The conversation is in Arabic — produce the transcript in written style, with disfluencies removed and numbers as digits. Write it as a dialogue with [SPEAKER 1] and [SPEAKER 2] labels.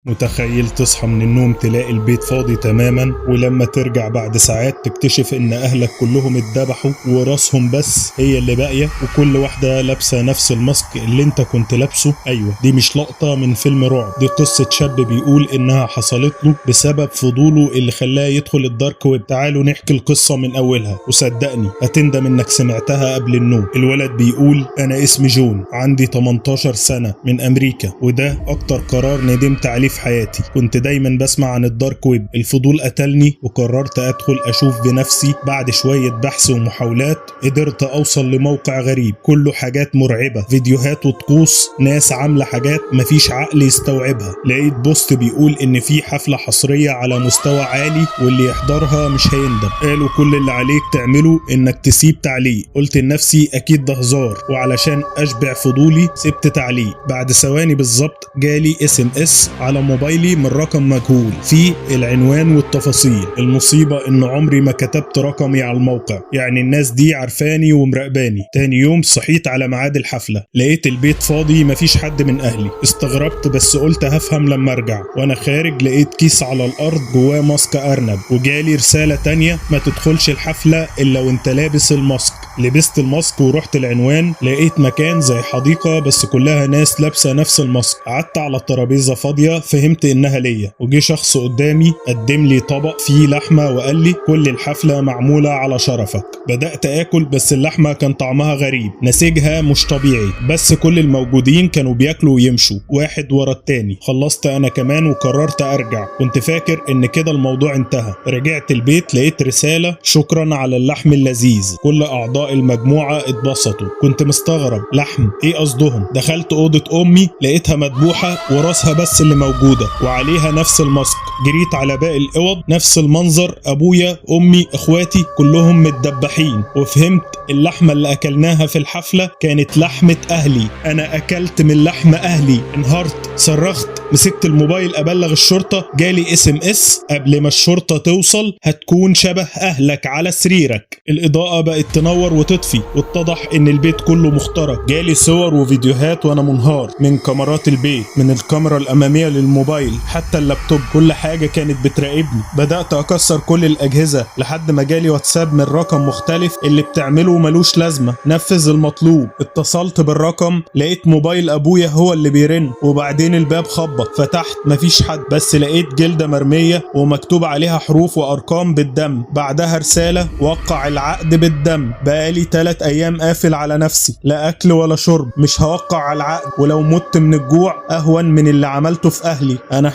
[SPEAKER 1] متخيل تصحى من النوم تلاقي البيت فاضي تماما، ولما ترجع بعد ساعات تكتشف ان اهلك كلهم اتذبحوا وراسهم بس هي اللي باقية، وكل واحدة لابسة نفس الماسك اللي انت كنت لابسه. ايوه، دي مش لقطة من فيلم رعب، دي قصة شاب بيقول انها حصلت له بسبب فضوله اللي خلاه يدخل الدارك ويب. تعالوا نحكي القصة من اولها، وصدقني هتندم انك سمعتها قبل النوم. الولد بيقول انا اسمي جون، عندي 18 سنة، من امريكا، وده اكتر قرار ندمت عليه في حياتي. كنت دايما بسمع عن الدارك ويب، الفضول قتلني وقررت ادخل اشوف بنفسي. بعد شوية بحث ومحاولات قدرت اوصل لموقع غريب كله حاجات مرعبة، فيديوهات وطقوس، ناس عاملة حاجات مفيش عقل يستوعبها. لقيت بوست بيقول ان في حفلة حصرية على مستوى عالي واللي يحضرها مش هيندم. قالوا كل اللي عليك تعمله انك تسيب تعليق. قلت لنفسي اكيد ده هزار، وعلشان اشبع فضولي سبت تعليق. بعد ثواني بالظبط جالي SMS على موبايلي من رقم مجهول فيه العنوان والتفاصيل. المصيبة ان عمري ما كتبت رقمي على الموقع، يعني الناس دي عارفاني ومراقباني. تاني يوم صحيت على ميعاد الحفلة، لقيت البيت فاضي مفيش حد من اهلي. استغربت بس قلت هفهم لما ارجع. وانا خارج لقيت كيس على الارض جواه ماسك ارنب، وجالي رسالة تانية ما تدخلش الحفلة الا وانت لابس الماسك. لبست الماسك ورحت العنوان، لقيت مكان زي حديقة بس كلها ناس لابسة نفس الماسك. قعدت على الترابيزة فاضية، فهمت انها ليا، وجي شخص قدامي قدم لي طبق فيه لحمة وقال لي كل الحفلة معمولة على شرفك. بدأت اكل بس اللحمة كان طعمها غريب، نسيجها مش طبيعي، بس كل الموجودين كانوا بياكلوا ويمشوا واحد ورا التاني. خلصت انا كمان وقررت ارجع. كنت فاكر ان كده الموضوع انتهى. رجعت البيت لقيت رسالة شكرا على اللحم اللذيذ، كل اعضاء المجموعة اتبسطوا. كنت مستغرب، لحم ايه قصدهم؟ دخلت اوضة امي لقيتها مدبوحة وراسها بس اللي موجودة وعليها نفس الماسك. جريت على باقي الاوض نفس المنظر، ابويا امي اخواتي كلهم متدبحين. وفهمت اللحمة اللي اكلناها في الحفلة كانت لحمة اهلي. انا اكلت من لحم اهلي. انهارت، صرخت، مسكت الموبايل ابلغ الشرطة. جالي SMS قبل ما الشرطة توصل هتكون شبه اهلك على سريرك. الاضاءة بقت تنور وتطفي، واتضح ان البيت كله مخترق. جالي صور وفيديوهات وانا منهار، من كاميرات البيت، من الكاميرا الامامية للموبايل، حتى اللابتوب، كل حاجة كانت بتراقبني. بدأت اكسر كل الاجهزة لحد ما جالي واتساب من رقم مختلف. اللي بتعمله ملوش لازمة، نفذ المطلوب. اتصلت بالرقم لقيت موبايل ابويا هو اللي بيرن، وبعدين الباب خبط. فتحت مفيش حد، بس لقيت جلدة مرمية ومكتوب عليها حروف وارقام بالدم. بعدها رسالة وقع العقد بالدم. بقالي 3 ايام قافل على نفسي، لا اكل ولا شرب، مش هوقع على العقد، ولو مت من الجوع اهون من اللي عملته في اهلي. انا